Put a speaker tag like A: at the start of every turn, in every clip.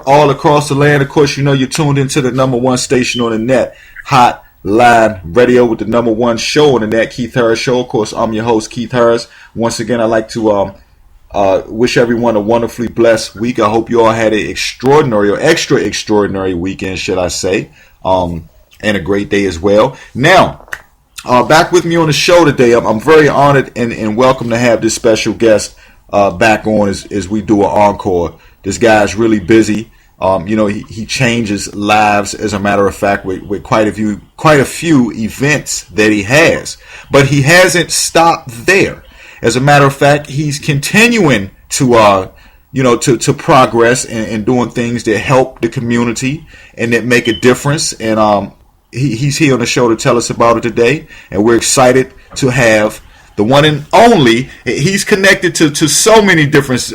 A: all across the land. Of course, you know you're tuned into the #1 station on the net, Hot Line Radio, with the #1 show on the net, Keith Harris Show. Of course, I'm your host, Keith Harris. Once again, I'd like to wish everyone a wonderfully blessed week. I hope you all had an extraordinary or extra extraordinary weekend, should I say, and a great day as well. Now, back with me on the show today, I'm very honored and welcome to have this special guest back on as we do an encore. This guy's really busy. He changes lives, as a matter of fact, with quite a few events that he has. But he hasn't stopped there. As a matter of fact, he's continuing to progress and doing things that help the community and that make a difference. And he's here on the show to tell us about it today. And we're excited to have the one and only. He's connected to so many different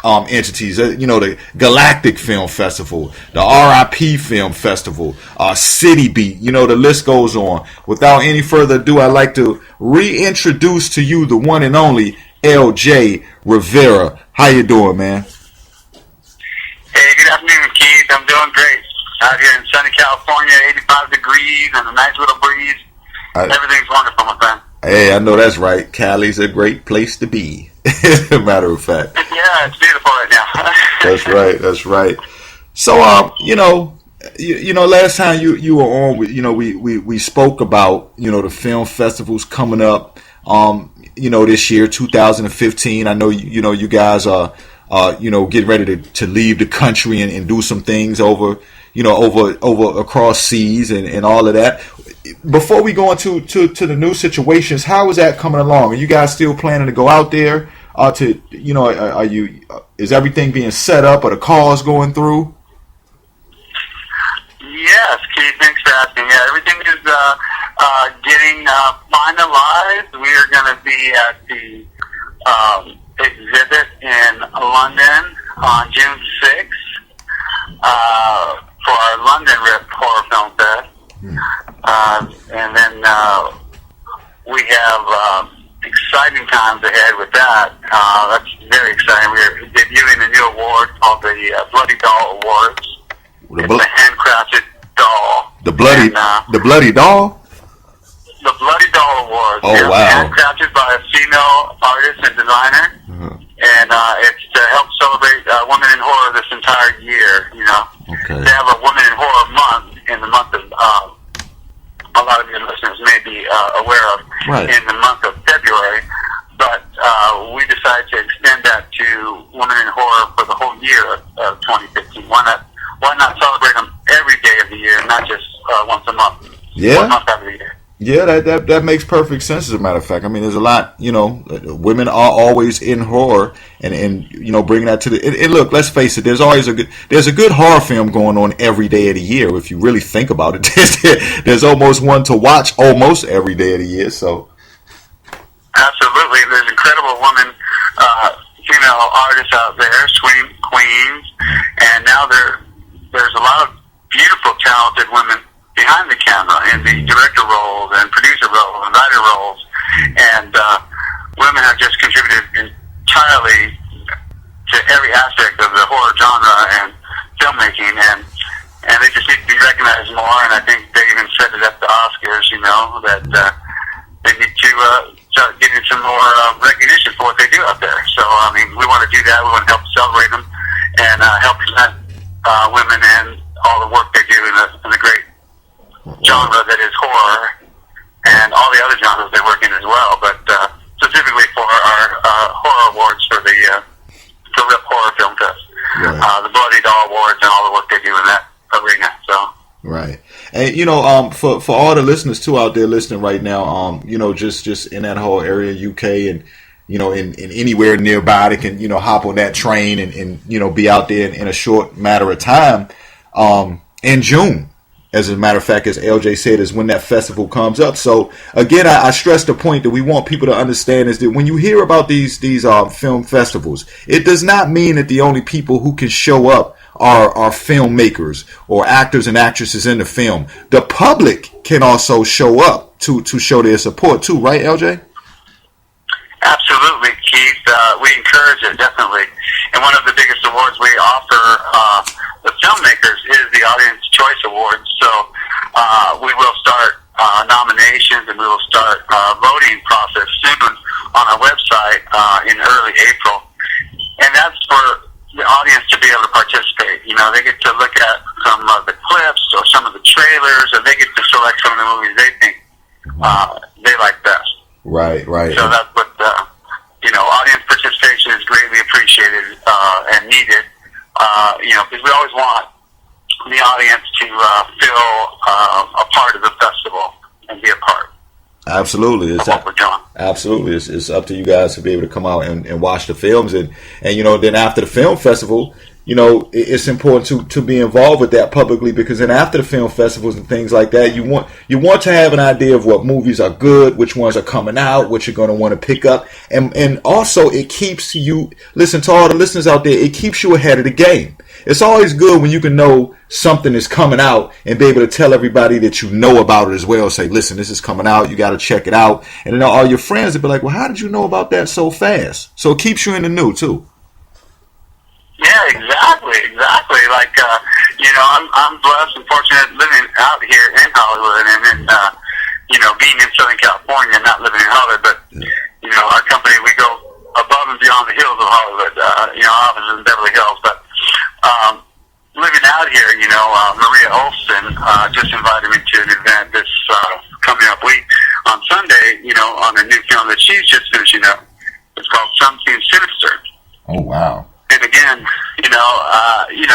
A: entities, the Galactic Film Festival, the R.I.P. Film Festival, City Beat, the list goes on. Without any further ado, I'd like to reintroduce to you the one and only L.J.Rivera. How you doing, man?
B: Hey, good afternoon, Keith. I'm doing great. Out here in sunny California, 85 degrees and a nice little breeze. Everything's wonderful, my friend.
A: Hey, I know that's right. Cali's a great place to be, as a matter of fact.
B: Yeah, it's beautiful right now.
A: That's right. So, last time you were on, we spoke about, the film festivals coming up, this year, 2015. I know, you guys are, getting ready to leave the country and do some things over across seas and all of that. Before we go into the new situations, how is that coming along? Are you guys still planning to go out there? Is everything being set up? Are the cars going through?
B: Yes, Keith, thanks for asking. Yeah, everything is getting finalized. We are going to be at the exhibit in London on June 6th for our London R.I.P. Horror Film Fest. And then we have exciting times ahead with that. That's very exciting. We're debuting a new award called the Bloody Doll Awards. It's a handcrafted doll.
A: The bloody doll?
B: The Bloody Doll Awards.
A: Oh, wow.
B: Handcrafted by a female artist and designer. And it's to help celebrate women in horror this entire year,
A: Okay.
B: They have a Women in Horror month in the month of, a lot of your listeners may be aware of,
A: right,
B: in the month of February. But we decided to extend that to Women in Horror for the whole year of 2015. Why not celebrate them every day of the year, not just once a month?
A: Yeah.
B: 1 month out of the year.
A: Yeah, that makes perfect sense, as a matter of fact. I mean, there's a lot, women are always in horror and bringing that to the, and look, let's face it, there's a good horror film going on every day of the year. If you really think about it, there's almost one to watch almost every day of the year, so.
B: Absolutely. There's incredible women, female artists out there, swing queens, and now there's a lot of beautiful, talented women behind the camera in the director roles and producer roles and writer roles, and women have just contributed entirely to every aspect of the horror genre and filmmaking, and they just need to be recognized more. And I think they even said it at the Oscars, that they need to start getting some more recognition for what they do out there. So I mean, we want to do that. We want to help celebrate them and help present women and all the work they do in the great genre that is horror, and all the other genres they work in as well, but specifically for our horror awards for the R.I.P. Horror Film Fest, right, the Bloody Doll Awards, and all the work they do in that arena. So
A: right, and for all the listeners too out there listening right now, just in that whole area, UK, and in anywhere nearby, they can hop on that train and be out there in a short matter of time. In June, as a matter of fact, as LJ said, is when that festival comes up. So again, I stress the point that we want people to understand is that when you hear about these film festivals, it does not mean that the only people who can show up are filmmakers or actors and actresses in the film. The public can also show up to show their support too, right, LJ?
B: Absolutely, Keith. We encourage it, definitely. And one of the biggest awards we offer the filmmakers is the Audience Choice Award. So we will start nominations, and we will start voting process soon on our website in early April. And that's for the audience to be able to participate. You know, they get to look at some of the clips or some of the trailers, and they get to select some of the movies they think they like best.
A: Right.
B: So that's what, audience participation is greatly appreciated and needed, because we always want the audience to feel a part of the festival and be a part.
A: Absolutely.
B: Of what we're doing.
A: Absolutely. It's up to you guys to be able to come out and watch the films. And then after the film festival, it's important to be involved with that publicly, because then after the film festivals and things like that, you want to have an idea of what movies are good, which ones are coming out, what you're going to want to pick up. And also it keeps you, listen to all the listeners out there, it keeps you ahead of the game. It's always good when you can know something is coming out and be able to tell everybody that you know about it as well. Say, listen, this is coming out. You got to check it out. And then all your friends will be like, well, how did you know about that so fast? So it keeps you in the know, too.
B: Yeah, exactly. Like, I'm blessed and fortunate living out here in Hollywood and being in Southern California, not living in Hollywood, but, our company, we go above and beyond the hills of Hollywood, our office is in Beverly Hills, but, living out here, Maria Olson, just invited me to an event this, coming up week on Sunday, on a new film that she's just finishing up. It's called Something Sinister.
A: Oh, wow.
B: And again,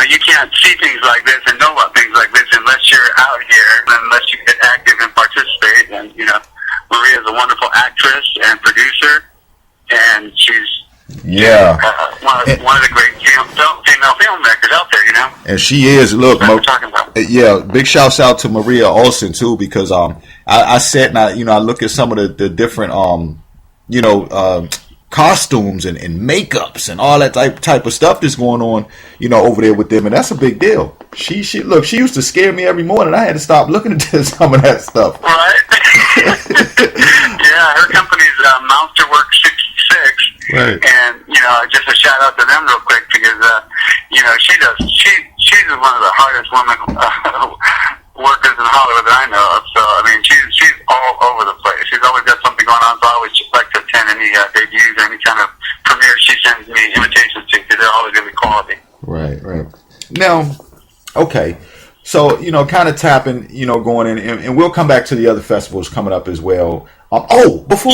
B: you can't see things like this and know about things like this unless you're out here, unless you get active and participate. And, Maria's a wonderful actress and producer, and she's one of the great female filmmakers out there,
A: And she is, look,
B: that's what we're talking about.
A: Yeah, big shouts out to Maria Olson, too, because I sat and I look at some of the different, costumes and makeups and all that type of stuff that's going on, over there with them, and that's a big deal. She used to scare me every morning. I had to stop looking at some of that stuff.
B: Right? Yeah, her company's Monsterwork 66.
A: Right.
B: And just a shout out to them real quick, because she's one of the hardest women workers in Hollywood that I know of. So I mean, she's all over the place. She's always got something going on. So I always like to attend any debuts, any kind of premiere she sends me invitations to, because they're always going to be quality. Right.
A: Now, okay. So, kind of tapping, going in, and we'll come back to the other festivals coming up as well. Before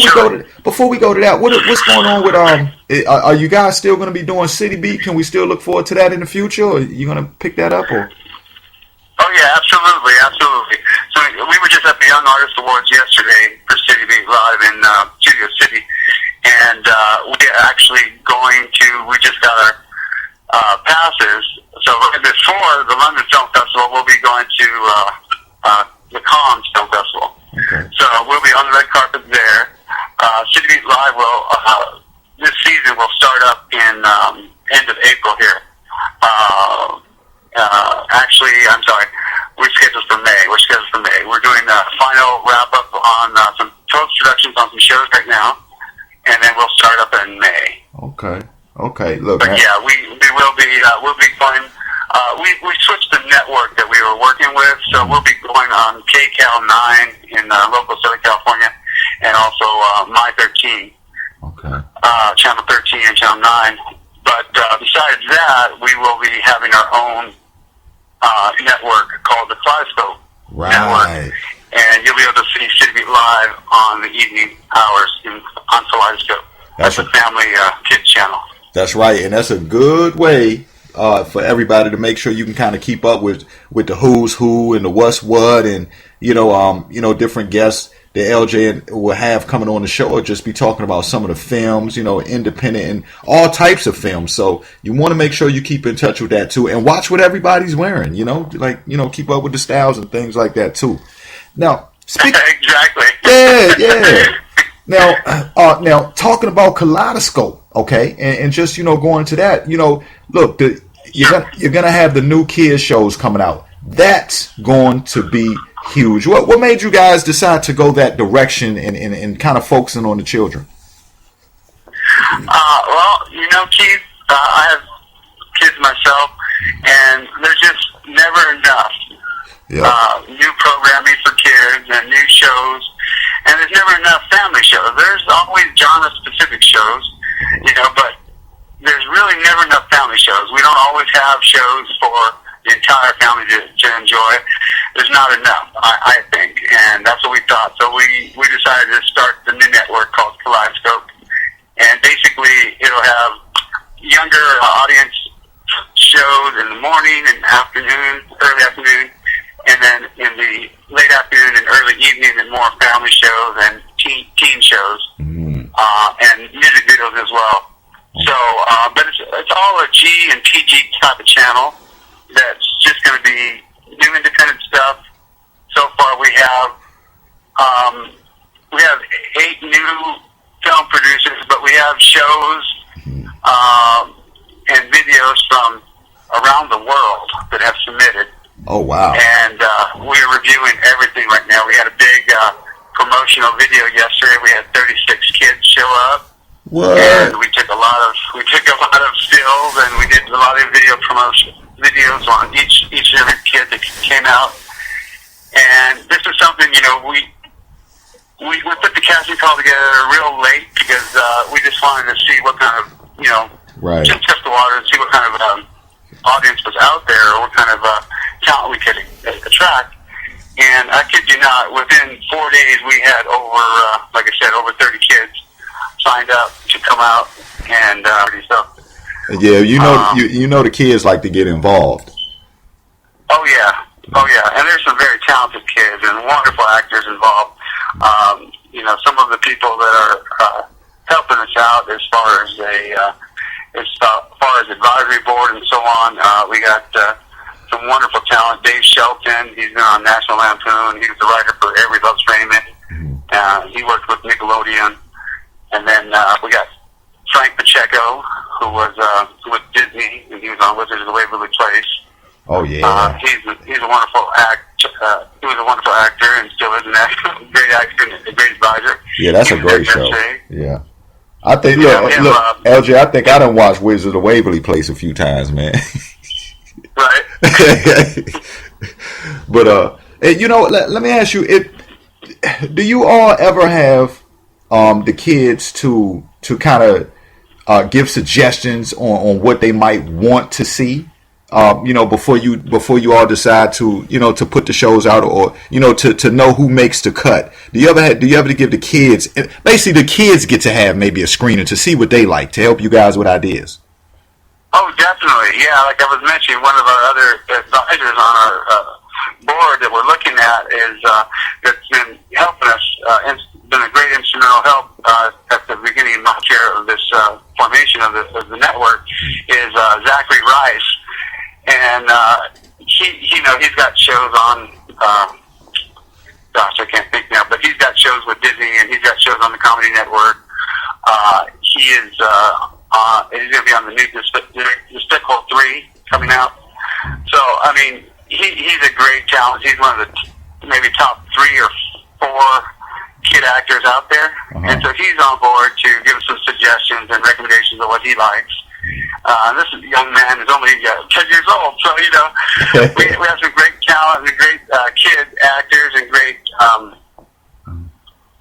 A: we go to that, what's going on with are you guys still going to be doing City Beat? Can we still look forward to that in the future, or are you going to pick that up? Or?
B: Oh yeah, absolutely. So we were just at the Young Artist Awards yesterday for City Beat Live in Studio City, and we're actually we just got our passes. So right before the London Film Festival, we'll be going to the Cannes Film Festival.
A: Okay.
B: So we'll be on the red carpet there. City Beat Live this season will start up in end of April here. Actually, I'm sorry, we're scheduled for May. We're doing a final wrap up on some post-productions on some shows right now, and then we'll start up in May.
A: Okay. Look,
B: but yeah, we will be we'll be going. We switched the network that we were working with, so we'll be going on KCAL 9 in local Southern California, and also My 13.
A: Okay.
B: Channel 13 and Channel 9. But besides that, we will be having our own network called the Kaleidoscope network. And you'll be able to see City Beat Live on the evening hours on Kaleidoscope. That's a family kids channel.
A: That's right, and that's a good way for everybody to make sure you can kind of keep up with the who's who and the what's what, and different guests that LJ will have coming on the show, or just be talking about some of the films, independent and all types of films. So you want to make sure you keep in touch with that too, and watch what everybody's wearing. Keep up with the styles and things like that too. Now,
B: exactly.
A: Yeah. Now talking about Kaleidoscope, okay, and just going to that, look, you're gonna have the new kids shows coming out. That's going to be huge. What made you guys decide to go that direction and kind of focusing on the children?
B: Well, Keith, I have kids myself, and there's just never enough new programming for kids and new shows, and there's never enough family shows. There's always genre-specific shows, but there's really never enough family shows. We don't always have shows for the entire family to enjoy. There's not enough, I think, and that's what we thought. So we decided to start the new network called Kaleidoscope, and basically it'll have younger audience shows in the morning and afternoon, early afternoon, and then in the late afternoon and early evening, and more family shows and teen shows, and music videos as well. So, but it's all a G and PG type of channel that's just going to be new independent stuff. So far, we have 8 new film producers, but we have shows and videos from around the world that have submitted.
A: Oh, wow.
B: And we're reviewing everything right now. We had a big promotional video yesterday. We had 36 kids show up.
A: What?
B: And we took a lot of stills, and we did a lot of videos on each and every kid that came out. And this is something, we put the casting call together real late because we just wanted to see what kind of,
A: right,
B: just test the water and see what kind of audience was out there, or what kind of talent we could attract. And I kid you not, within 4 days we had over 30 kids signed up to come out and so.
A: Yeah, the kids like to get involved.
B: Oh yeah, and there's some very talented kids and wonderful actors involved. Some of the people that are helping us out as far as advisory board and so on. We got some wonderful talent. Dave Shelton, he's been on National Lampoon. He was the writer for Every Loves Raymond. He worked with Nickelodeon. And then we got Frank Pacheco, who was with Disney, and he was on Wizards of the Waverly Place.
A: Oh yeah.
B: He's a wonderful he was a wonderful actor, and still is a great actor and a great advisor.
A: Yeah, that's a great show. Yeah. I think look, LJ, I think I done watched Wizards of the Waverly Place a few times, man.
B: Right.
A: But let me ask you, do you all ever have the kids to kind of give suggestions on what they might want to see, before you all decide to to put the shows out, or to know who makes the cut? Do you ever give the kids, basically the kids get to have maybe a screener to see what they like, to help you guys with ideas?
B: Oh, definitely. Yeah, like I was mentioning, one of our other advisors on our board that we're looking at is that's been helping us. Been a great instrumental help at the beginning of my care of this formation of the network is Zachary Rice, and he's got shows on. Gosh, I can't think now, but he's got shows with Disney, and he's got shows on the Comedy Network. He's going to be on the new Despicable 3 coming out. So I mean, he's a great talent. He's one of the maybe top 3 or 4 kid actors out there, and so he's on board to give us some suggestions and recommendations of what he likes. This young man is only 10 years old, so we have some great talent and great kid actors and great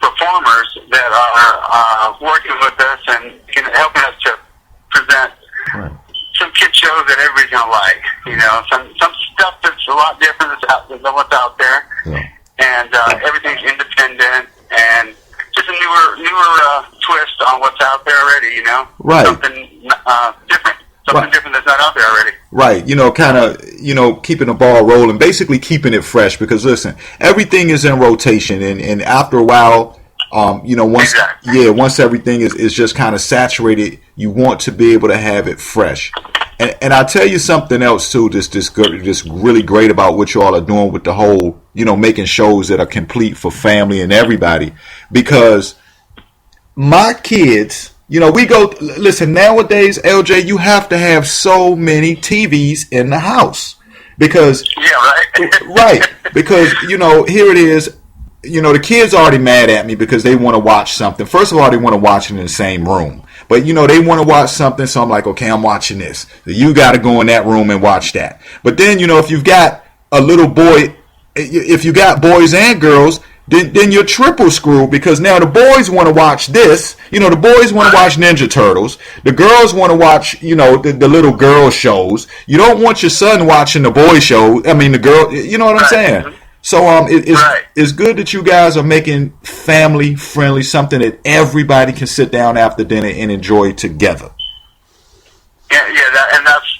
B: performers that are working with us and helping us to present some kid shows that everybody's gonna like. Some stuff that's a lot different than what's out there, and everything's independent and just a newer twist on what's out there already.
A: Right.
B: Something different. Something different that's not out there already.
A: Right, kind of, keeping the ball rolling, basically keeping it fresh, because listen, everything is in rotation, and after a while, once everything is just kind of saturated, you want to be able to have it fresh. And I'll tell you something else too, just really great about what you all are doing with the whole, making shows that are complete for family and everybody, because my kids, listen, nowadays, LJ, you have to have so many TVs in the house because, right, because, here it is, the kids are already mad at me because they want to watch something. First of all, they want to watch it in the same room. But they want to watch something, so I'm like, okay, I'm watching this. So you got to go in that room and watch that. But then if you've got a little boy, if you got boys and girls, then you're triple screwed, because now the boys want to watch this. The boys want to watch Ninja Turtles. The girls want to watch, the little girl shows. You don't want your son watching the boy show. I mean, the girl. You know what I'm saying? So it's good that you guys are making family friendly, something that everybody can sit down after dinner and enjoy together.
B: And that's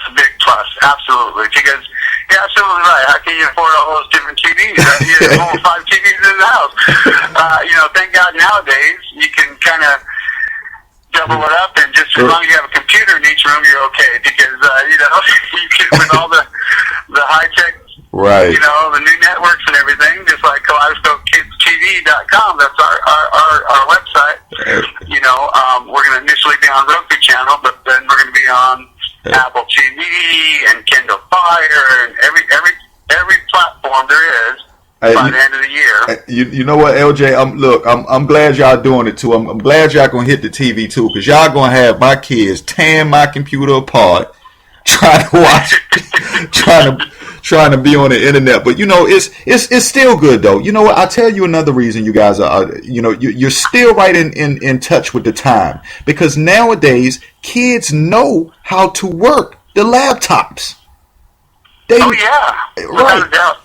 B: a big plus, absolutely. Because you're absolutely right. How can you afford all those different TVs? You have all 5 TVs in the house. Thank God nowadays you can kind of double it up, and just as long as you have a computer in each room, you're okay. Because you can, with all the high tech,
A: right?
B: The new networks and everything, just like KaleidoscopeKidsTV.com. That's our website. We're going to initially be on Roku channel, but then we're going to be on Apple TV and Kindle Fire and every platform there is by the end of the year.
A: You know what, LJ? I'm glad y'all doing it too. I'm glad y'all gonna hit the TV too, because y'all gonna have my kids tearing my computer apart, trying to watch, trying to be on the internet. But it's still good though. You know what? I'll tell you another reason you guys are. You're still right in touch with the time, because nowadays kids know how to work the laptops.
B: Without a doubt.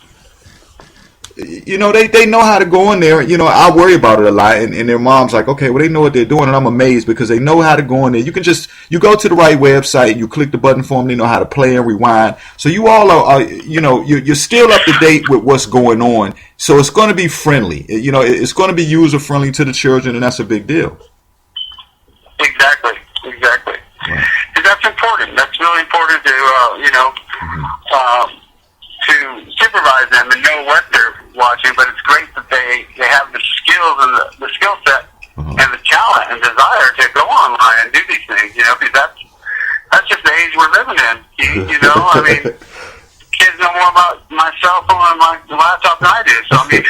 A: They know how to go in there. I worry about it a lot, and their mom's like, okay, well, they know what they're doing, and I'm amazed because they know how to go in there. You go to the right website, you click the button for them, they know how to play and rewind. So you all are you're still up to date with what's going on. So it's going to be friendly. It's going to be user friendly to the children, and that's a big deal.
B: Exactly.
A: Right.
B: That's important. That's really important to to supervise them and know what they're watching. But it's great that they have the skills and the skill set and the talent and desire to go online and do these things. Because that's just the age we're living in. I mean, kids know more about my cell phone and my laptop than I do. So I mean,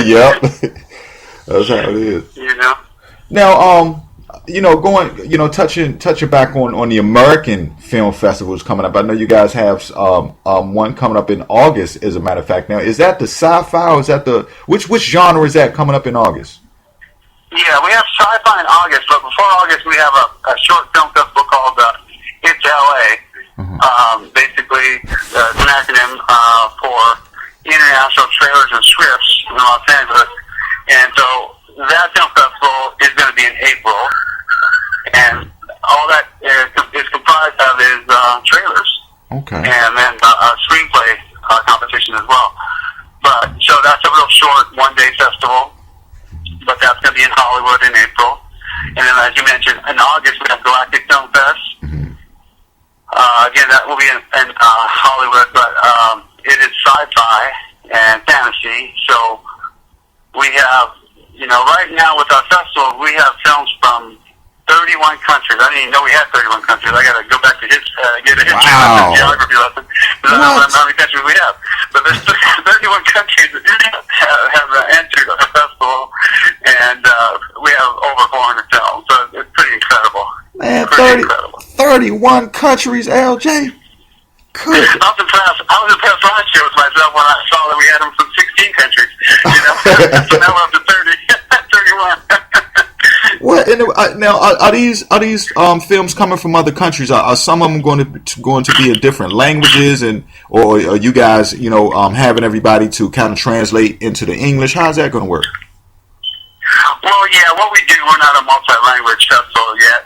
A: yep, that's how it is. Now, touching back on the American film festivals coming up. I know you guys have one coming up in August, as a matter of fact. Now, is that the sci-fi, or is that which genre is that coming up in August?
B: Yeah, we have sci-fi in August, but before August, we have a short film festival called It's L.A. Basically, it's an acronym for International Trailers and Scripts in Los Angeles, and so that film festival is going to be in April. And all that is comprised of is trailers.
A: Okay.
B: And then a screenplay competition as well. So that's a real short one-day festival, but that's going to be in Hollywood in April. And then, as you mentioned, in August we have Galactic Film Fest. Again, that will be in Hollywood, but it is sci-fi and fantasy. So we have, right now with our festival, we have films from 31 countries. I didn't even know we had 31 countries. I got to go back to get a history lesson, geography lesson. I don't know how many countries we have. But there's 31 countries that have entered our festival, and we have over 400 films. So it's pretty incredible.
A: Man,
B: incredible.
A: 31 countries, LJ. Good.
B: I was impressed last year with myself when I saw that we had them from 16 countries. So now we're up to 31.
A: What now? Are these films coming from other countries? Are some of them going to be in different languages, or are you guys having everybody to kind of translate into the English? How's that going to work?
B: Well, yeah, what we do, we're not a multi-language festival yet.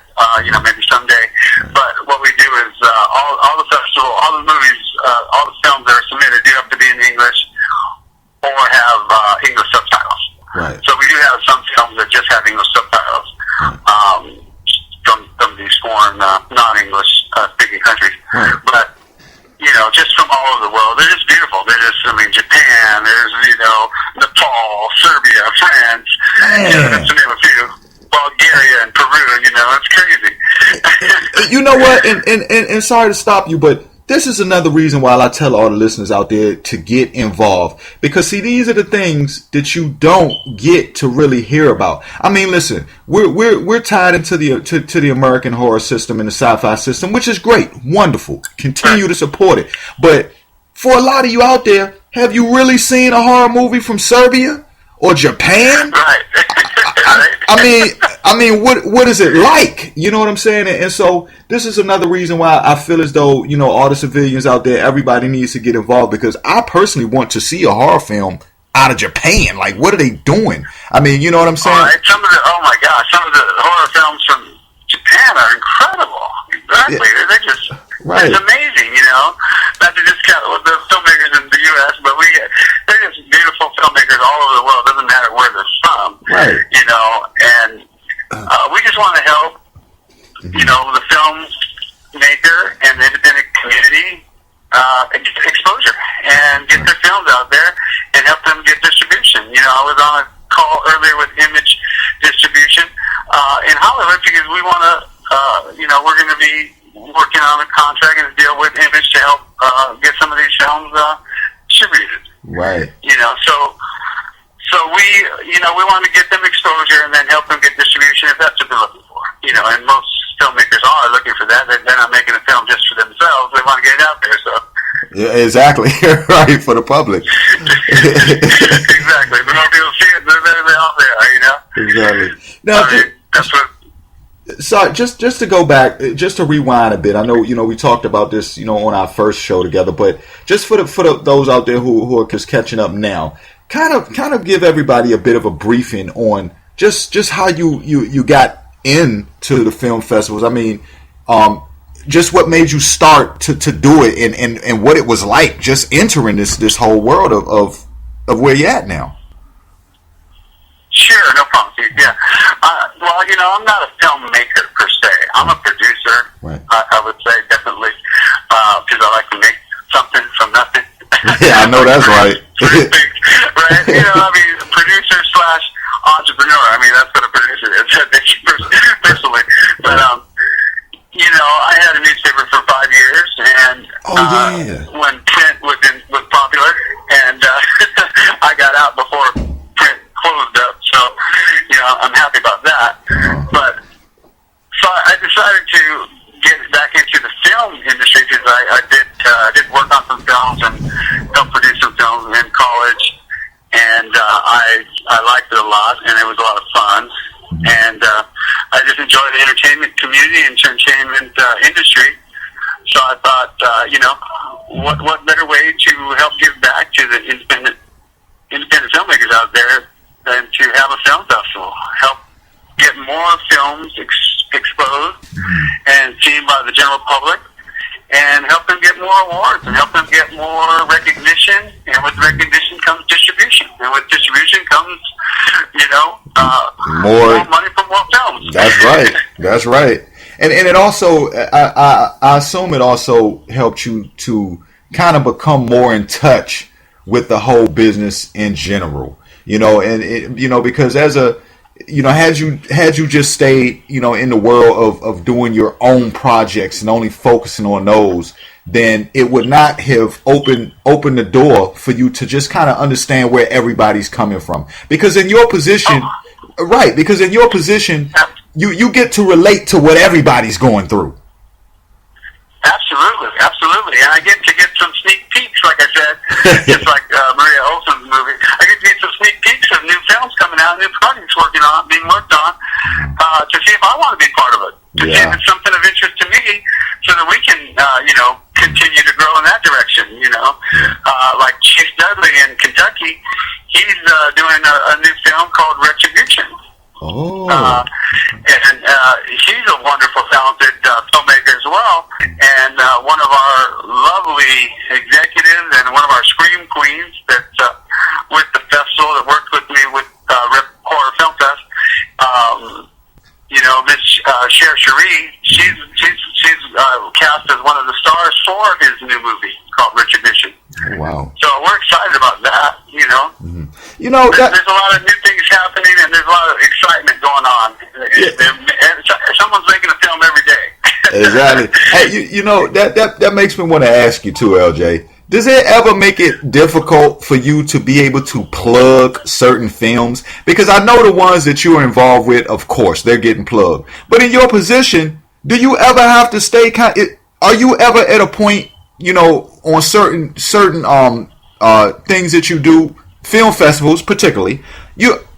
B: Maybe someday. But what we do is all the festival, all the movies, all the films that are submitted do have to be in English or have English subtitles.
A: Right.
B: So we do have some films that just have English subtitles from these foreign, non-English speaking countries.
A: Right.
B: But, just from all over the world, they're just beautiful. Japan, there's, Nepal, Serbia, France, to name a few. Bulgaria and Peru, it's crazy.
A: You know what? And sorry to stop you, but this is another reason why I tell all the listeners out there to get involved. Because, see, these are the things that you don't get to really hear about. I mean, listen, we're tied into the American horror system and the sci-fi system, which is great, wonderful. Continue to support it. But for a lot of you out there, have you really seen a horror movie from Serbia or Japan?
B: Right.
A: I mean, what is it like? You know what I'm saying? And so this is another reason why I feel as though, you know, all the civilians out there, everybody needs to get involved, because I personally want to see a horror film out of Japan. Like, what are they doing? I mean, you know what I'm saying?
B: Right. Oh my gosh, some of the horror films from Japan are incredible. Exactly. Yeah. They're just,
A: right.
B: It's amazing, you know. Not to discount the filmmakers in the U.S., but they're just beautiful filmmakers all over the world. Doesn't matter where they're from,
A: right?
B: You know, and we just want to help, you know, the filmmaker and the independent community get exposure and get their films out there and help them get distribution. You know, I was on a call earlier with Image Distribution in Hollywood because we want to, you know, we're going to be working on a contract and a deal with Image to help get some of these films distributed.
A: Right.
B: You know, so we, you know, we want to get them exposure and then help them get distribution if that's what they're looking for. You know, and most filmmakers are looking for that. They're not making a film just for themselves. They want to get it out there. So. Yeah,
A: exactly. Right, for the public.
B: Exactly. The more people see it, the better they're out there. You know.
A: Exactly. Now,
B: I mean, that's what.
A: So just to go back, just to rewind a bit. I know, you know, we talked about this, you know, on our first show together, but just for those out there who are just catching up now, kind of give everybody a bit of a briefing on just how you got into the film festivals. I mean, just what made you start to do it and what it was like just entering this whole world of where you're at now.
B: Sure, no problem. Yeah. Well, you know, I'm not a filmmaker per se. I'm a producer.
A: Right.
B: I would say definitely because I like to make something from nothing.
A: Yeah, I know that's right.
B: Right? You know, I mean, producer / entrepreneur. I mean, that's what a producer is. Personally, but you know, I had a newspaper for 5 years, and when print was popular, and I got out before print closed up. So, you know, I'm happy about that. But so I decided to get back into the film industry because I did work on some films and helped produce some films in college, and I liked it a lot, and it was a lot of fun. And I just enjoy the entertainment community and entertainment industry. So I thought, you know, what better way to help give back to the independent filmmakers out there than to have a film festival, help get more films exposed and seen by the general public, and help them get more awards and help them get more recognition. And with recognition comes distribution, and with distribution comes, you know, more money for more films.
A: That's right. That's right. And it also, I assume it also helped you to kind of become more in touch with the whole business in general. You know, and it, you know, because had you just stayed, you know, in the world of doing your own projects and only focusing on those, then it would not have opened the door for you to just kind of understand where everybody's coming from. Because in your position, you get to relate to what everybody's going through.
B: Absolutely. And I get some sneak peeks, like I said, just like Maria Olsen's movie. I get to get some sneak peeks of new films coming out, new projects being worked on, to see if I want to be part of it, to see if it's something of interest to me, so that we can, you know, continue to grow in that direction. You know, like Chief Dudley in Kentucky, he's doing a new film called Retribution.
A: Oh.
B: And he's a wonderful, talented filmmaker as well, and one of our lovely executives and one of our scream queens that with the festival that worked with me with R.I.P Horror Film Fest. You know, Miss Cher Cherie, she's cast as one of the stars for his new movie called Retribution.
A: Wow.
B: So we're excited about that, you know.
A: Mm-hmm. You know,
B: there's a lot of new things happening, and there's a lot of excitement going on. Yeah. Someone's making a film every day.
A: Exactly. Hey, you know that makes me want to ask you too, LJ. Does it ever make it difficult for you to be able to plug certain films? Because I know the ones that you are involved with, of course, they're getting plugged. But in your position, do you ever have to stay are you ever at a point, you know, on certain things that you do, film festivals particularly,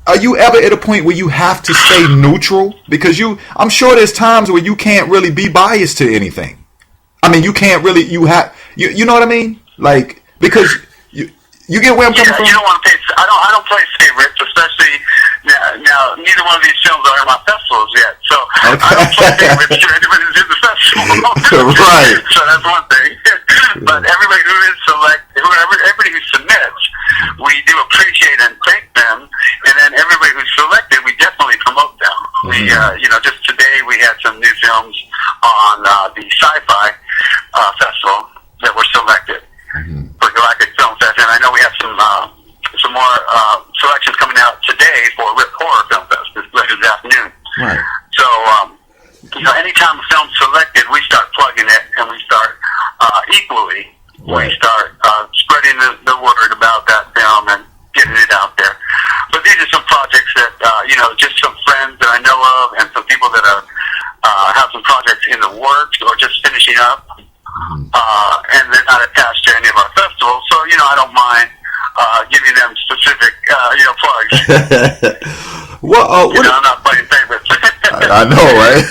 A: are you ever at a point where you have to stay neutral? Because I'm sure there's times where you can't really be biased to anything. I mean, you can't really, you know what I mean? Like, because you get where I'm coming from?
B: You don't want to pay, I don't play favorites, especially now neither one of these films are in my festivals yet, so okay. I don't play favorites to anybody who's in the festival.
A: Right.
B: So that's one thing. But everybody who is everybody who submits, we do appreciate and thank them, and then everybody who's selected, we definitely promote them. We, just today we had some new films on the Sci-Fi Festival that were selected for Galactic Film Fest, and I know we have some more selections coming out today for R.I.P Horror Film Fest later this afternoon.
A: Right.
B: So, anytime a film's selected, we start plugging it, and we start equally. Right. We start spreading the word about that film and getting it out there. But these are some projects that just some friends that I know of, and some people that have some projects in the works or just finishing up, and they're not attached to any of our festivals. So I don't mind giving them specific plugs.
A: Well,
B: I'm not playing favorites.
A: I know, right?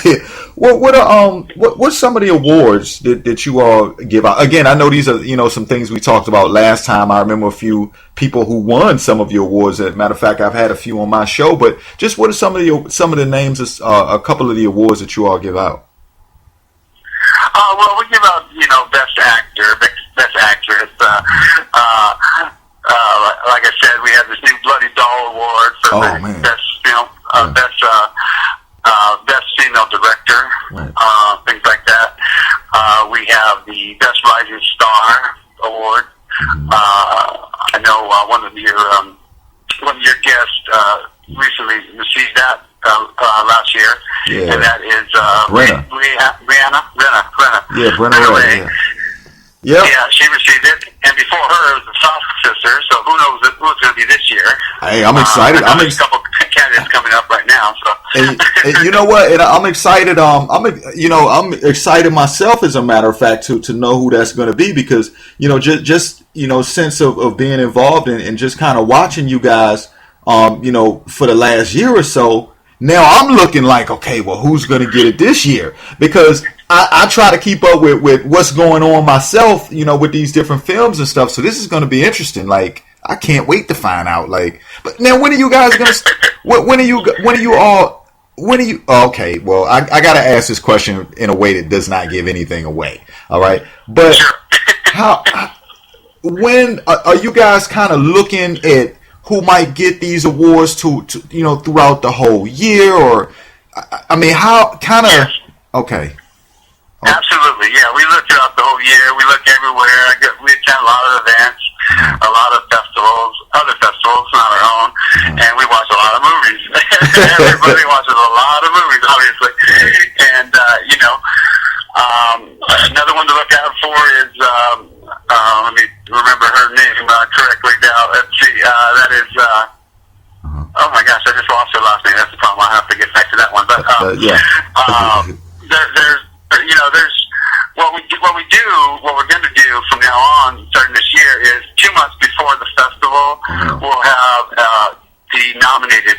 A: What's some of the awards that you all give out? Again, I know these are some things we talked about last time. I remember a few people who won some of your awards. As a matter of fact, I've had a few on my show. But just what are some of the names of a couple of the awards that you all give out?
B: Well, we give out best actor, best actress. Like I said, we have this new Bloody Doll Award for best film, best female director, things like that. We have the best rising star award. I know one of your guests recently received that last year, and that is
A: Brenna. Yeah, Brenna Ray.
B: Yeah, she received it, and before her it was the Soft Sister. So who knows who's going to be this year?
A: Hey, I'm excited.
B: There's a couple candidates coming up right now. So,
A: and you know what? And I'm excited. I'm excited myself, as a matter of fact, to know who that's going to be, because just sense of being involved and just kind of watching you guys, for the last year or so. Now I'm looking like, okay, well, who's going to get it this year? Because I try to keep up with what's going on myself, with these different films and stuff. So this is going to be interesting. Like, I can't wait to find out. Like, but now when are you guys going to, okay, well, I got to ask this question in a way that does not give anything away. All right. But when are you guys kind of looking at who might get these awards to throughout the whole year? Or, I mean, how kind of, okay.
B: Absolutely, yeah. We look throughout the whole year. We look everywhere. We attend a lot of events, a lot of festivals, other festivals, not our own, and we watch a lot of movies. Everybody watches a lot of movies, obviously. And, another one to look out for is, let me remember her name correctly now. Let's see, that is, oh my gosh, I just lost her last name. That's the problem. I'll have to get back to that one. But, there's what we're going to do from now on, starting this year, is 2 months before the festival, we'll have the nominated.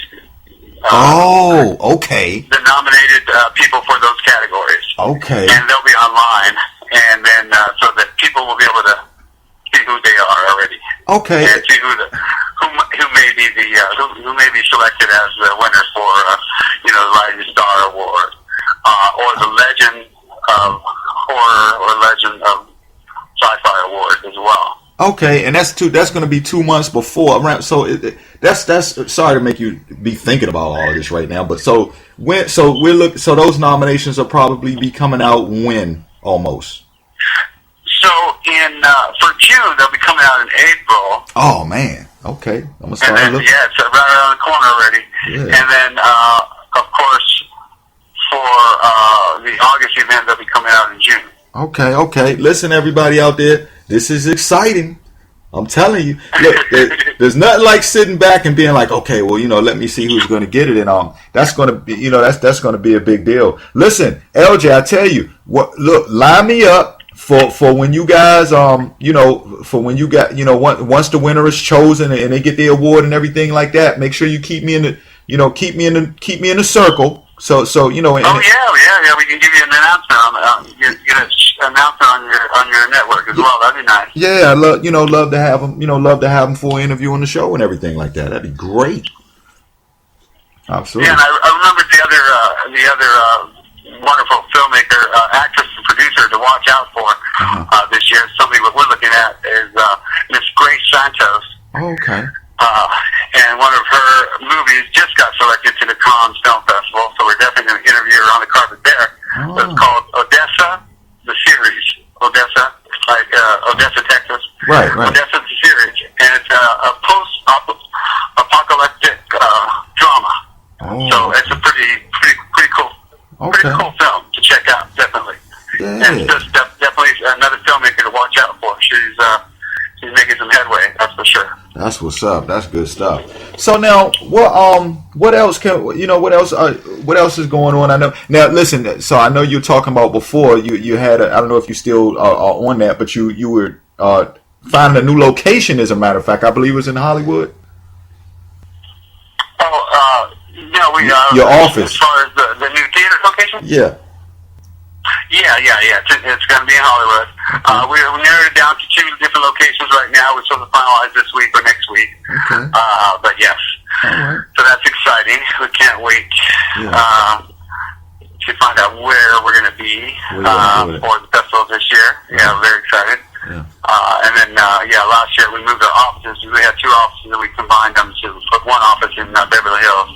A: Okay.
B: The nominated people for those categories.
A: Okay.
B: And they'll be online, and then so that people will be able to see who they are already.
A: Okay.
B: And see who may be selected as the winner for the Rising Star Award, or the Legend of Horror or Legend of Sci-Fi Award as well. Okay,
A: and that's going to be 2 months before. So that's sorry to make you be thinking about all of this right now, but so those nominations will probably be coming out when almost.
B: So for June they'll be coming out in April.
A: Oh man, okay, I'm gonna start looking.
B: Yeah, it's right around the corner already. Yeah. And then of course for the the August event that'll be coming out in June.
A: Okay. Listen, everybody out there, this is exciting. I'm telling you. Look, there's nothing like sitting back and being like, okay, well, let me see who's going to get it, and that's going to be, that's going to be a big deal. Listen, LJ, I tell you, line me up for when you guys, for when you got, once the winner is chosen and they get the award and everything like that. Make sure you keep me in the, keep me in the circle. So
B: we can give you an announcement get an announcement on your network as well. That'd be nice.
A: Yeah, love to have them. Love to have them for an interview on the show and everything like that. That'd be great. Absolutely.
B: Yeah, and I remember the other wonderful filmmaker, actress, and producer to watch out for this year. Something that we're looking at is Miss Grace Santos.
A: Oh, okay.
B: And one of her movies just got selected to the Cannes Film Festival, so we're definitely going to interview her on the carpet there.
A: Oh.
B: So it's called Odessa, the series. Odessa, like Odessa, Texas.
A: Right.
B: Odessa, the series. And it's a post-apocalyptic drama.
A: Oh.
B: So it's a pretty cool film to check out, definitely.
A: Yeah.
B: And it's just definitely another filmmaker to watch out for. She's making some headway, that's for sure.
A: That's what's up. That's good stuff. So now, what else what else is going on? I know. Now, listen. So I know you're talking about before. You had. I don't know if you still are on that, but you were finding a new location. As a matter of fact, I believe it was in Hollywood. Your office.
B: As far as the new theater location.
A: Yeah.
B: Yeah. It's going to be in Hollywood. We narrowed it down to 2 different locations right now. We're supposed to finalize this week or next week.
A: Okay.
B: But yes.
A: All right.
B: So that's exciting. We can't wait to find out where we're going to be for the festival this year. Yeah, we're very excited.
A: Yeah.
B: And then, last year we moved our offices. We had 2 offices and we combined them to put one office in Beverly Hills.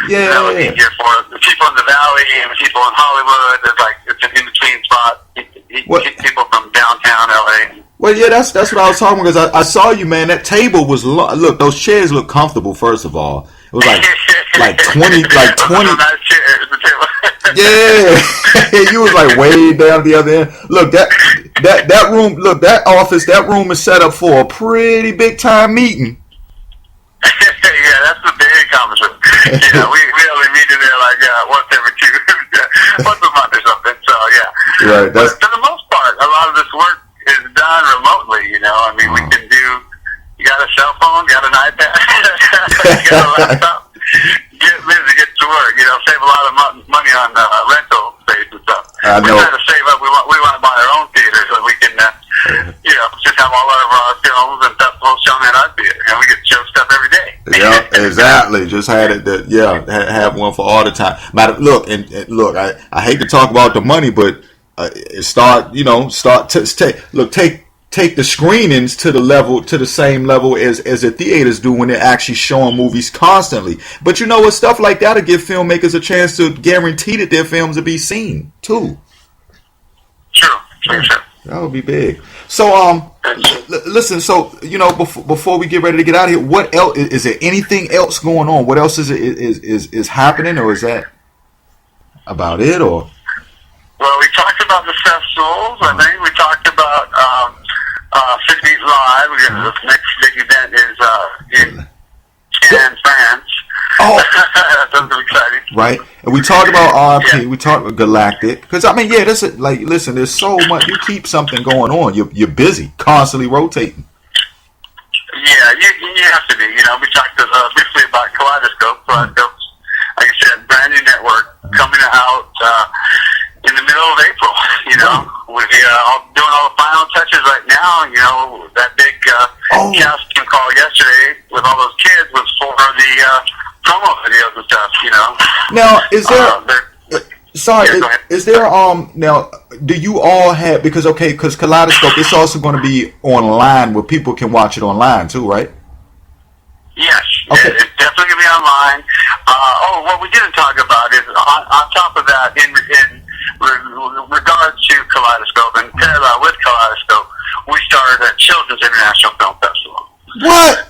A: Yeah.
B: That was easier for the people in the Valley and the people in Hollywood. It's an in-between spot. People from downtown LA.
A: Well, yeah, that's what I was talking about, because I saw you, man. That table was look. Those chairs look comfortable. First of all, it was like 20.
B: Nice chairs, the table.
A: Yeah, you was like way down the other end. Look, that room. Look, that office. That room is set up for a pretty big time meeting.
B: Yeah, that's the big conference room. We only meet in there like once every once a month or something. So yeah.
A: Right.
B: But for the most part, a lot of this work is done remotely. I mean, we can do. You got a cell phone, got an iPad, you got a laptop. Get busy, get to work. Save a lot of money on rental space and stuff.
A: I know.
B: We're trying to save up. We want to buy our own theater so we can, just have all of our films and festivals shown at our theater. We get to show stuff every day.
A: Yeah, exactly. Just had it. Have one for all the time. Look, look. I hate to talk about the money, but take the screenings to the same level as the theaters do when they're actually showing movies constantly. But what, stuff like that will give filmmakers a chance to guarantee that their films will be seen too.
B: Sure.
A: That would be big. So listen. So before we get ready to get out of here, what else is there? Anything else going on? What else is happening, or is that about it? Or
B: well, we talked about the festivals. I think we talked about 50 Beat Live. The next big event is in Cannes, France.
A: Oh,
B: that's exciting.
A: Right. And we talked about R.I.P. We talked about Galactic. Because that's listen. There's so much. You keep something going on. You're busy, constantly rotating.
B: Yeah, you have to be. We talked briefly about Kaleidoscope. Kaleidoscope's, like I said, brand new network coming out in the middle of April. We're doing all the final touches right now. That big casting call yesterday with all those kids was for the promo videos and stuff.
A: Now, is there? Is there? Now, do you all have? Because Kaleidoscope, it's also going to be online where people can watch it online too, right?
B: Yes.
A: Okay.
B: It's definitely going to be online. What we didn't talk about is on top of that, in regards to Kaleidoscope and parallel with Kaleidoscope, we started a Children's International Film Festival.
A: What?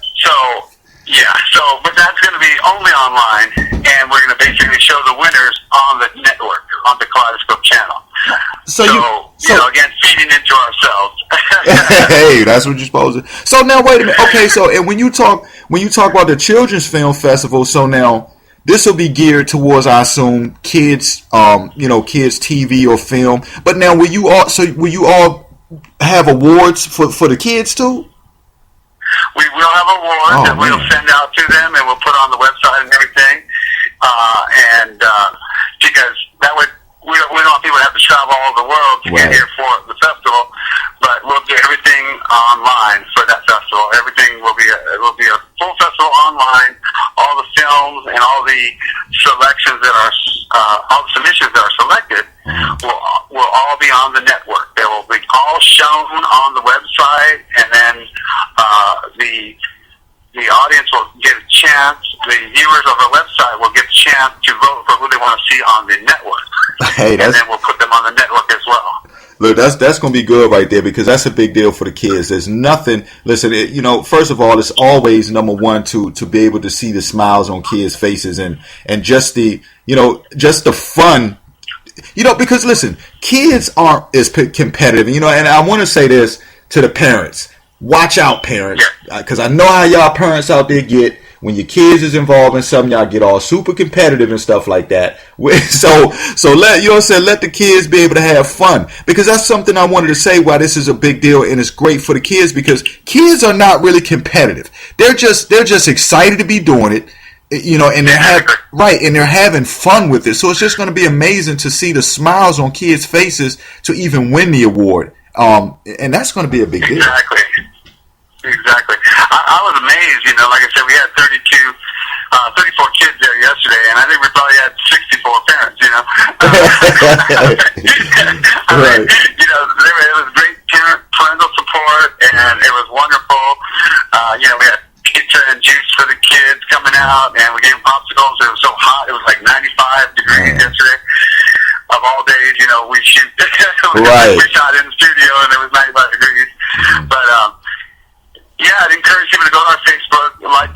B: But that's going to be only online, and we're going to basically show the winners on the network on the Kaleidoscope channel.
A: So
B: again, feeding into ourselves.
A: Hey, that's what you're supposed to. So now, wait a minute. Okay, so and when you talk about the Children's Film Festival, so now this will be geared towards, I assume, kids, kids TV or film. But now, will you all have awards for the kids too?
B: We will have awards that we'll send out to them, and we'll put on the website and everything. Because that would, we don't want people to have to travel all over the world to get here for the festival, but we'll do everything online for that festival. Everything will be a full festival online. All the films and all the selections that are all the submissions that are selected will all be on the network. They will be all shown on the website, and then the audience will get a chance. The viewers of our website will get a chance to vote for who they want to see on the network.
A: Hey,
B: and then we'll put them on the network as well.
A: Look, that's going to be good right there, because that's a big deal for the kids. There's nothing. Listen, first of all, it's always number one to be able to see the smiles on kids' faces and just the fun. Because listen, kids aren't as competitive. And I want to say this to the parents. Watch out, parents, because I know how y'all parents out there get. When your kids is involved in something, y'all get all super competitive and stuff like that. So let the kids be able to have fun, because that's something I wanted to say why this is a big deal, and it's great for the kids, because kids are not really competitive. They're just excited to be doing it, and they're having fun with it. So it's just going to be amazing to see the smiles on kids' faces to even win the award. And that's going to be a big deal.
B: Exactly. I was amazed, like I said, we had 34 kids there yesterday, and I think we probably had 64 parents,
A: Right.
B: It was great parental support, and it was wonderful. We had pizza and juice for the kids coming out, and we gave them popsicles. It was so hot. It was like 95 degrees yesterday. Of all days, we shoot.
A: Right.
B: We shot in the studio, and it was 95 degrees. But, I'd encourage people to go to our Facebook, like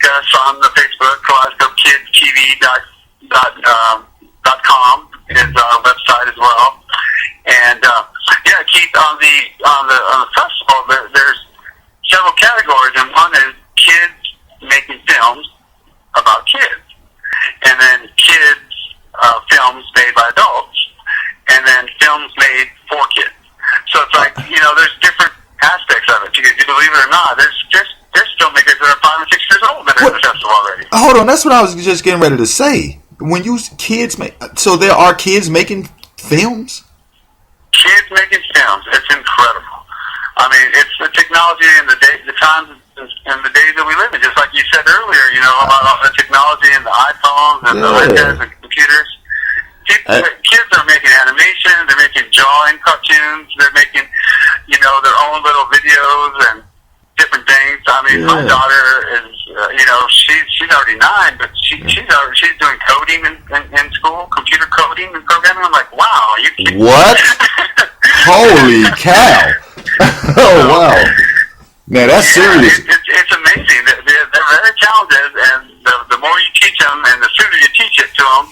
B: us on the Facebook, KaleidoscopeKidsTV.com is our website as well. And Keith, on the festival, there's several categories, and one is kids making films about kids, and then kids films made by adults, and then films made for kids. So it's like there's different aspects of it. You believe it or not, there's filmmakers that are 5 and 6 years old that are in the festival already.
A: Hold on, that's what I was just getting ready to say. When you kids so there are kids making films?
B: Kids making films, it's incredible. I mean, it's the technology and the times and the days that we live in. Just like you said earlier, about all the technology and the iPhones and the iPads and computers. Kids are making animation, they're making drawing cartoons, they're making, their own little videos and different things. I mean, my daughter is, she's already 9, but she's doing coding in school, computer coding and programming. I'm like, wow, are you kidding?
A: What? Holy cow! Oh wow! Now that's serious.
B: It's amazing. They're very talented, and the more you teach them, and the sooner you teach it to them,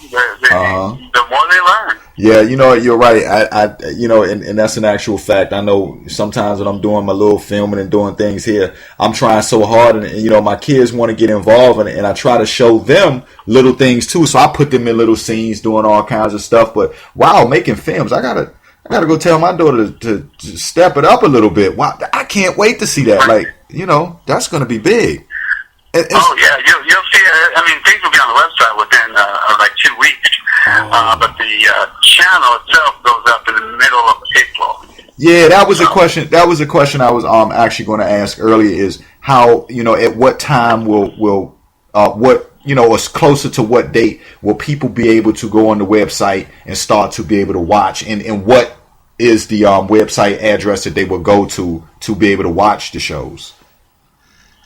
B: the more they learn. Yeah,
A: you're right. And that's an actual fact. I know sometimes when I'm doing my little filming and doing things here, I'm trying so hard, and my kids want to get involved, and I try to show them little things too. So I put them in little scenes, doing all kinds of stuff. But wow, making films, I gotta go tell my daughter to step it up a little bit. Wow, I can't wait to see that. Like, that's going to be big.
B: You'll see it. I mean, things will be on the website within like 2 weeks. But the channel itself goes up in the middle of April.
A: Yeah, that was a question. That was a question I was actually going to ask earlier. Is how at what time will it's closer to what date will people be able to go on the website and start to be able to watch, and what is the website address that they will go to be able to watch the shows?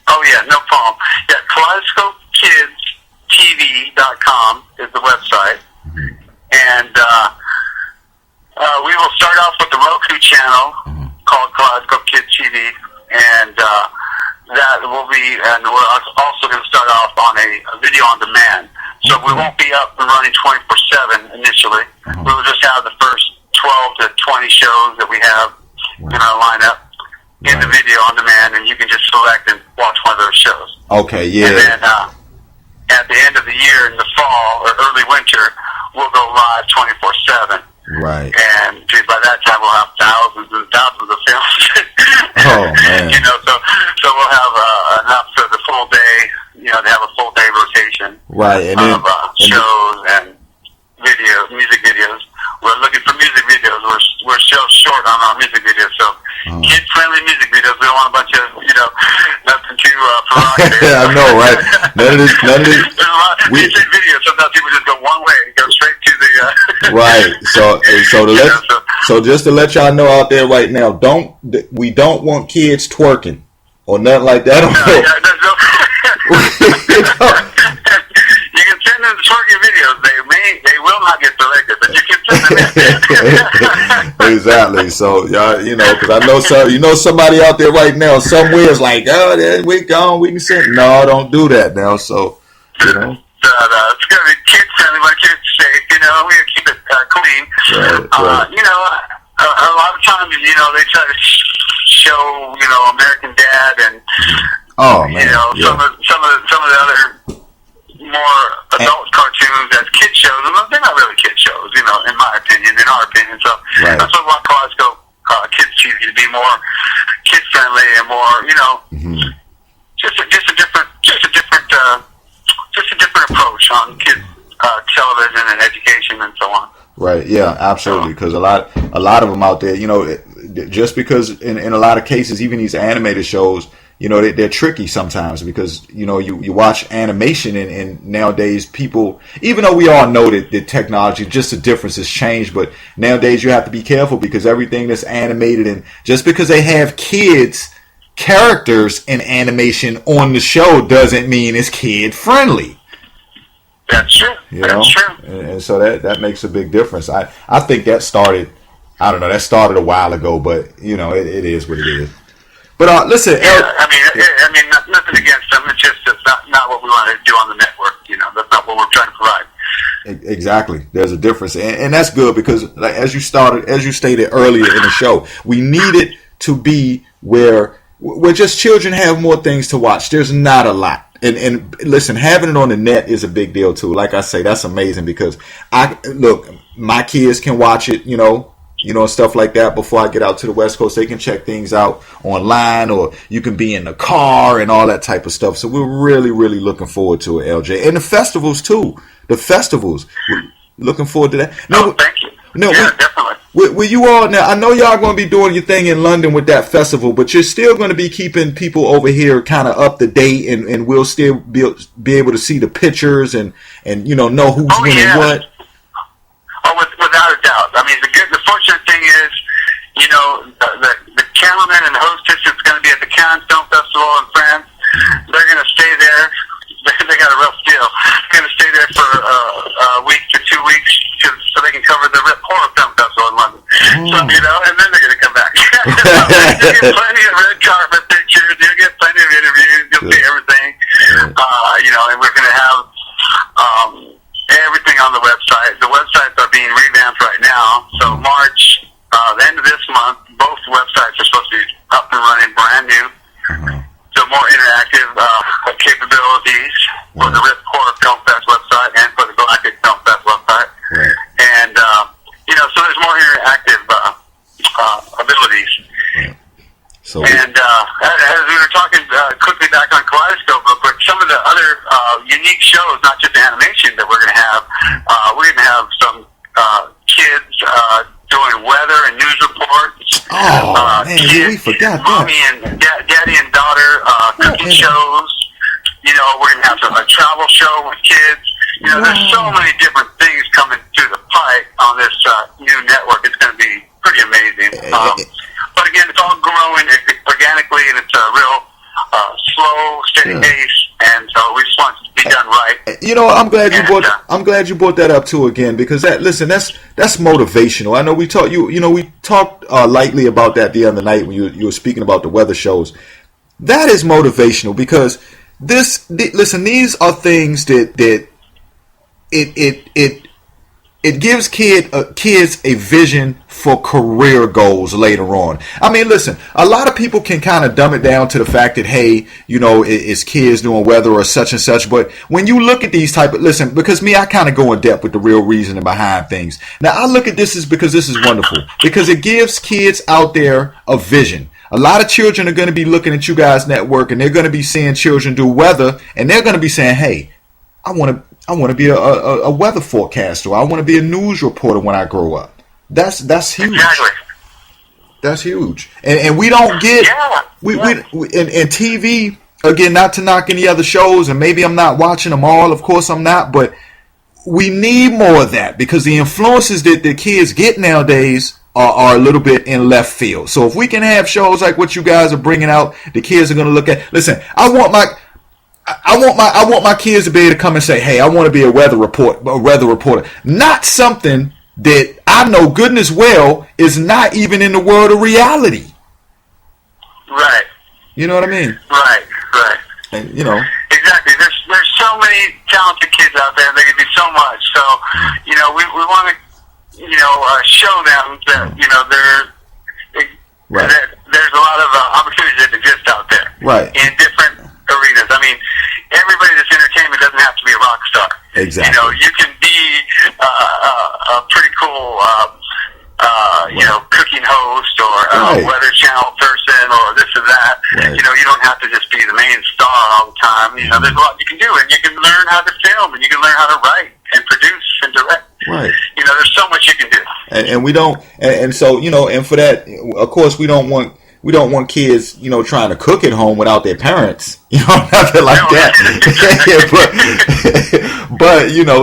B: Oh yeah, no problem. Yeah, KaleidoscopeKidsTV.com is the website. And we will start off with the Roku channel called Kaleidoscope Kids TV, and that will be, and we're also going to start off on a video on demand. So we won't be be up and running 24/7 initially. We will just have the first 12 to 20 shows that we have in our lineup in the video on demand, and you can just select and watch one of those shows.
A: Okay, yeah.
B: And then at the end of the year, in the fall or early winter, we'll go live 24/7.
A: Right.
B: And by that time, we'll have thousands and thousands of films.
A: Oh, man.
B: You know, so we'll have enough for the full day. You know, to have a full day rotation.
A: Right. And
B: of shows and music videos. We're looking for music videos. We're still short on our music videos, so kid-friendly music videos. We don't want a bunch of, nothing too provocative.
A: I know, right? None of this.
B: There's a lot of music videos. Sometimes people just go one way and go straight to the.
A: Right. So just to let y'all know out there right now, we don't want kids twerking or nothing like that. You can send them the twerking videos. They will not get selected, but you can send them in. Exactly. So y'all, because I know somebody out there right now somewhere is like, oh, we gone. We can send. No, don't do that now. So
B: it's gonna be kid friendly. My kids safe. We gotta keep it clean.
A: Right.
B: A lot of times, they try to show American Dad and.
A: Oh man!
B: Some of the other more adult cartoons as kid shows, and they're not really kid shows, in our opinion. So that's what we want Kaleidoscope Kids TV to be more kid friendly and more, just a different approach on kids television and education and so on.
A: Right. Yeah. Absolutely. Because a lot of them out there, just because in a lot of cases, even these animated shows. They're tricky sometimes because, you watch animation and nowadays people, even though we all know that the technology, just the difference has changed, but nowadays you have to be careful because everything that's animated and just because they have kids characters in animation on the show doesn't mean it's kid friendly.
B: That's true. That's true.
A: And so that makes a big difference. I think that started a while ago, but it is what it is. But listen,
B: nothing against them. It's just not what we want to do on the network. That's not what we're trying to provide.
A: Exactly. There's a difference, and that's good because, like, as you stated earlier in the show, we need it to be where just children have more things to watch. There's not a lot. And listen, having it on the net is a big deal too. Like I say, that's amazing because my kids can watch it, and stuff like that. Before I get out to the West Coast, they can check things out online, or you can be in the car and all that type of stuff. So we're really, really looking forward to it, LJ, and the festivals too. We're looking forward to that.
B: Thank you. Definitely.
A: Will you all now? I know y'all going to be doing your thing in London with that festival, but you're still going to be keeping people over here kind of up to date, and we'll still be able to see the pictures and know who's winning what.
B: Oh, without a doubt. I mean, the fortunate thing is, the cameraman and the hostess is going to be at the Cannes Film Festival in France. They're going to stay there. They got a rough deal. They're going to stay there for a week to 2 weeks so they can cover the R.I.P Horror Film Festival in London. So, and then they're going to come back. You'll get plenty of red carpet pictures. You'll get plenty of interviews. You'll see everything. And we're going to have everything on the website. The websites are being revamped right now. So March, the end of this month, both websites are supposed to be up and running, brand new. So more interactive capabilities for the R.I.P Horror Film Fest website and for the Galactic Film Fest website.
A: Right.
B: And, so there's more interactive abilities.
A: Right. So
B: and as we were talking quickly back on Kaleidoscope real quick, some of the other unique shows, not just animation that we're going to have, some kids doing weather and news reports.
A: Oh, man, we forgot that.
B: Mommy and daddy and daughter cooking shows. We're going to have a travel show with kids. There's so many different things coming through the pipe on this new network. It's going to be pretty amazing. But again, it's all growing organically, and it's a real slow, steady pace. And so we just want it to be done right.
A: I'm glad you brought that up too again, because that's motivational. I know we talked lightly about that the other night when you were speaking about the weather shows. That is motivational because these are things that it gives kids a vision for career goals later on. I mean, listen, a lot of people can kind of dumb it down to the fact that, hey, it's kids doing weather or such and such. But when you look at these listen, because I kind of go in depth with the real reasoning behind things. Now, I look at this because this is wonderful, because it gives kids out there a vision. A lot of children are going to be looking at you guys' network, and they're going to be seeing children do weather, and they're going to be saying, hey, I want to be a weather forecaster. I want to be a news reporter when I grow up. That's huge.
B: Exactly.
A: That's huge. And we don't get we in TV, again, not to knock any other shows, and maybe I'm not watching them all, of course I'm not, but we need more of that, because the influences that the kids get nowadays are a little bit in left field. So if we can have shows like what you guys are bringing out, the kids are going to look at. Listen, I want my kids to be able to come and say, hey, I want to be a weather reporter. Not something that I know goodness well is not even in the world of reality.
B: Right.
A: You know what I mean?
B: Right.
A: And,
B: exactly. There's so many talented kids out there. They can do so much. So, we want to, show them that, that there's a lot of opportunities that exist out there.
A: Right.
B: In different arenas. I mean, everybody that's entertainment doesn't have to be a rock star.
A: Exactly.
B: You can be a pretty cool, cooking host or a weather channel person or this or that.
A: Right.
B: You don't have to just be the main star all the time. There's a lot you can do, and you can learn how to film, and you can learn how to write and produce and direct.
A: Right.
B: There's so much you can do.
A: And we don't, and so, and for that, of course, we don't want kids, trying to cook at home without their parents, nothing like that. but you know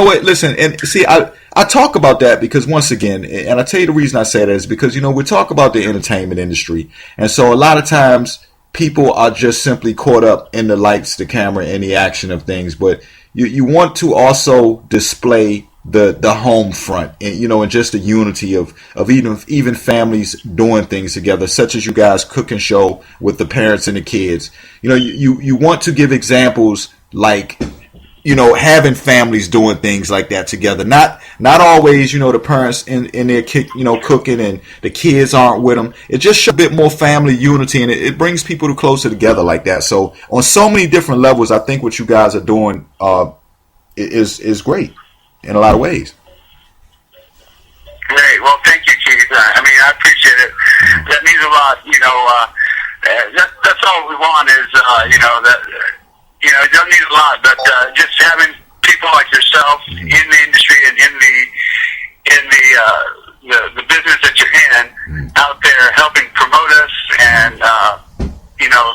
A: what, listen, and see, I talk about that because, once again, and I tell you the reason I say that is because, we talk about the entertainment industry. And so a lot of times people are just simply caught up in the lights, the camera, and the action of things. But you want to also display the home front, and and just the unity of even families doing things together, such as you guys cooking show with the parents and the kids. You want to give examples like having families doing things like that together, not always the parents in their cooking and the kids aren't with them. It just shows a bit more family unity, and it brings people closer together like that. So on so many different levels, I think what you guys are doing is great in a lot of ways.
B: Great. Well, thank you, Keith. I appreciate it. That means a lot. That's all we want is, it doesn't need a lot, but just having people like yourself in the industry and in the business that you're in out there helping promote us and,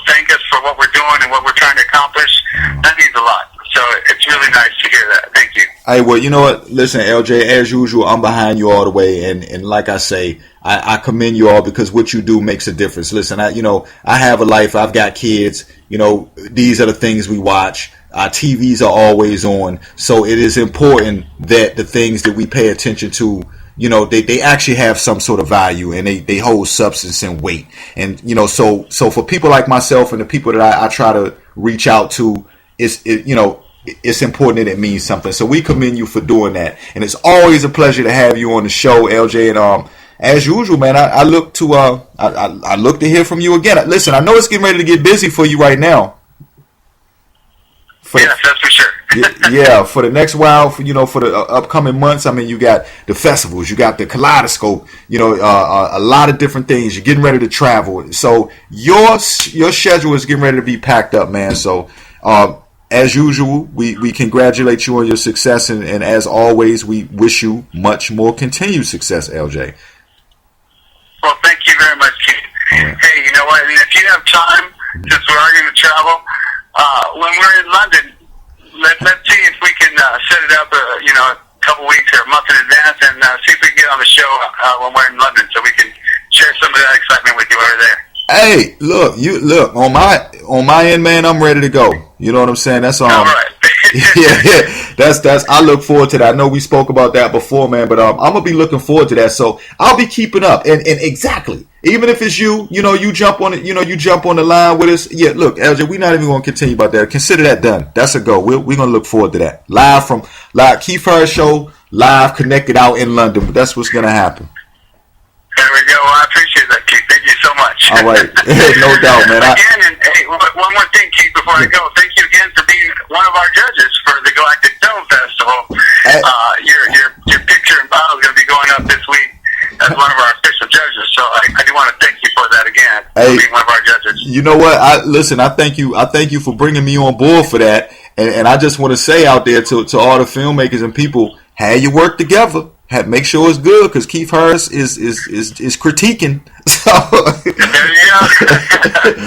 B: thank us for what we're doing and what we're trying to accomplish, that means a lot. So it's really nice to hear that. Thank you.
A: Hey, well, you know what? Listen, LJ, as usual, I'm behind you all the way. And like I say, I commend you all because what you do makes a difference. Listen, I have a life. I've got kids. These are the things we watch. Our TVs are always on. So it is important that the things that we pay attention to, they actually have some sort of value and they hold substance and weight. And, so for people like myself and the people that I try to reach out to, it's important that it means something. So we commend you for doing that. And it's always a pleasure to have you on the show, LJ. And as usual, man, I look to I look to hear from you again. Listen, I know it's getting ready to get busy for you right now.
B: Yes, that's for sure.
A: Yeah, for the next while, for the upcoming months. I mean, you got the festivals, you got the Kaleidoscope, a lot of different things. You're getting ready to travel, so your schedule is getting ready to be packed up, man. So, as usual, we congratulate you on your success, and as always, we wish you much more continued success, LJ.
B: Well, thank you very much, Keith. Right. Hey, you know what? I mean, if you have time, since we are going to travel. When we're in London, let's see if we can set it up, a couple weeks or a month in advance, and see if we can get on the show when we're in London, so we can share some of that excitement with you over there.
A: Hey, look on my end, man. I'm ready to go. You know what I'm saying? That's all.
B: All right.
A: Yeah. That's. I look forward to that. I know we spoke about that before, man, but I'm gonna be looking forward to that. So I'll be keeping up, and exactly. Even if it's you, you jump on it, you jump on the line with us. Yeah, look, LJ, we're not even going to continue about that. Consider that done. That's a go. We're going to look forward to that. Live Keith Harris Show, live connected out in London. That's what's going to happen.
B: There we go. Well, I appreciate that, Keith. Thank you so much.
A: All right. No doubt, man.
B: Again, and hey, one more thing, Keith, before I go. Thank you again for being one of our judges for the Galactic Film Festival. Your picture and bio is going to be going up this week as one of our official judges. So I do want to thank you for that again, for being one of our judges.
A: You know what? I thank you for bringing me on board for that. And I just want to say out there to all the filmmakers and people, have you work together. Make sure it's good, because Keith Harris is critiquing. So
B: there you go.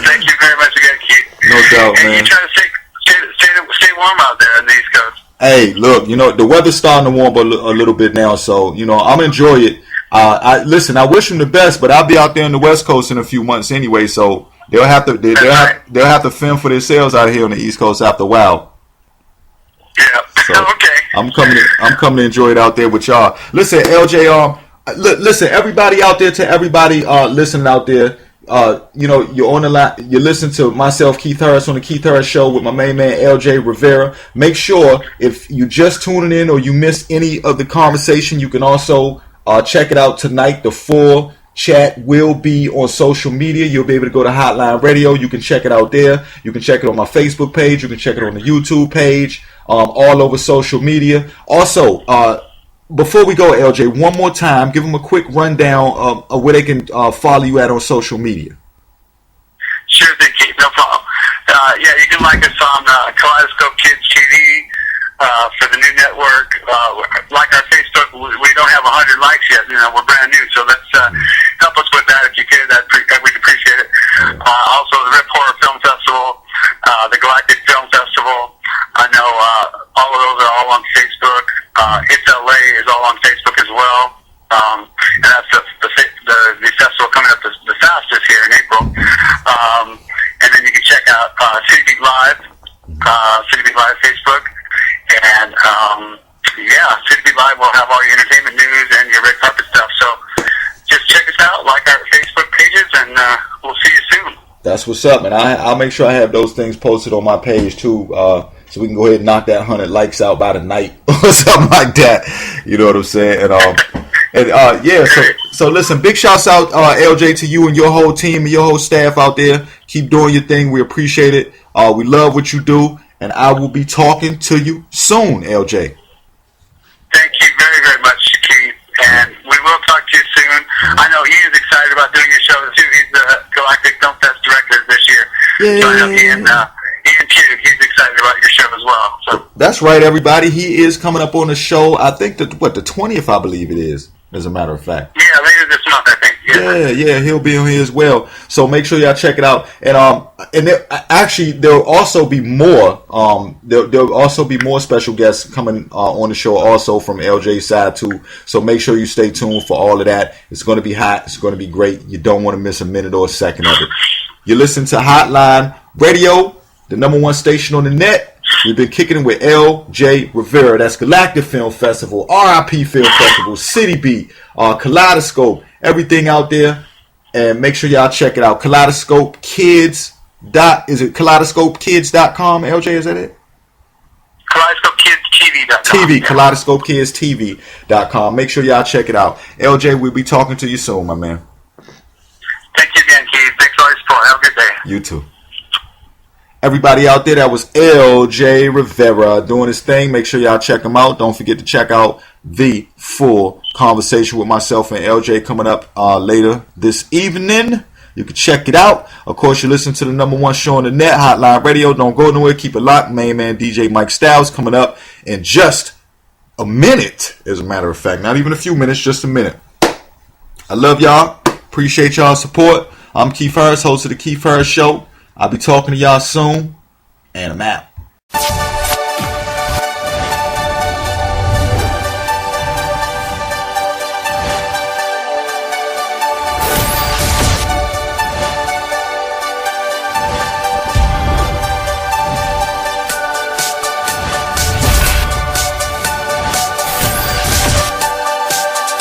B: Thank you very much again, Keith.
A: No doubt, man.
B: You try to stay warm out there on the East Coast.
A: Hey, look, the weather's starting to warm up a little bit now, so I'm enjoy it. I wish him the best, but I'll be out there on the West Coast in a few months anyway, so they'll have to fend for themselves out here on the East Coast after a while.
B: Yeah.
A: So
B: okay.
A: I'm coming to enjoy it out there with y'all. Listen, LJ, listen, everybody out there, to everybody listening out there, you're on the line, you listen to myself, Keith Harris, on the Keith Harris Show with my main man, L.J.Rivera. Make sure, if you just tuning in or you missed any of the conversation, you can also check it out tonight. The full chat will be on social media. You'll be able to go to Hotline Radio. You can check it out there. You can check it on my Facebook page. You can check it on the YouTube page. All over social media. Also, before we go, LJ, one more time, give them a quick rundown of where they can follow you at on social media.
B: Sure thing, Keith. No problem. You can like us on Kaleidoscope Kids TV for the new network. Like our Facebook, we don't have 100 likes yet. We're brand new, so let's help us with that if you could. We'd appreciate it. Also, the R.I.P Horror Film Festival, the Galactic Film Festival. I know all of those are all on Facebook. It's LA is all on Facebook as well. And that's the festival coming up the fastest here in April. And then you can check out City Beat Live Facebook. And City Beat Live will have all your entertainment news and your red carpet stuff. So just check us out, like our Facebook pages, and we'll see you soon.
A: That's what's up, man. I'll make sure I have those things posted on my page too, so we can go ahead and knock that 100 likes out by the night or something like that. You know what I'm saying? So listen, big shouts out, LJ, to you and your whole team and your whole staff out there. Keep doing your thing. We appreciate it. We love what you do, and I will be talking to you soon, LJ.
B: Thank you very, very much, Keith, and we will talk to you soon. I know he is excited about doing your show too. He's the Galactic Film Fest director this year.
A: Yeah.
B: So I know he and Q, he's excited about your show as well. So
A: that's right, everybody. He is coming up on the show. I think the 20th, I believe it is, as a matter of fact.
B: Yeah, later this month, I think.
A: Yeah, he'll be on here as well. So make sure y'all check it out. And there'll also be more. There'll also be more special guests coming on the show, also from LJ's side too. So make sure you stay tuned for all of that. It's going to be hot. It's going to be great. You don't want to miss a minute or a second of it. You listen to Hotline Radio, the #1 station on the net. We've been kicking it with L.J.Rivera. That's Galactic Film Festival, R.I.P. Film Festival, City Beat, Kaleidoscope, everything out there. And make sure y'all check it out. Kaleidoscope Kids. Is it KaleidoscopeKids.com? LJ, is that it?
B: KaleidoscopeKidsTV.com.
A: TV, KaleidoscopeKidsTV.com. Make sure y'all check it out. LJ, we'll be talking to you soon, my man.
B: Thank you again, Keith. Thanks for all your support. Have a good day.
A: You too. Everybody out there, that was L.J. Rivera doing his thing. Make sure y'all check him out. Don't forget to check out the full conversation with myself and L.J. coming up later this evening. You can check it out. Of course, you listen to the #1 show on the net, Hotline Radio. Don't go nowhere. Keep it locked. Main man DJ Mike Styles coming up in just a minute, as a matter of fact. Not even a few minutes, just a minute. I love y'all. Appreciate y'all's support. I'm Keith Harris, host of the Keith Harris Show. I'll be talking to y'all soon, and I'm out.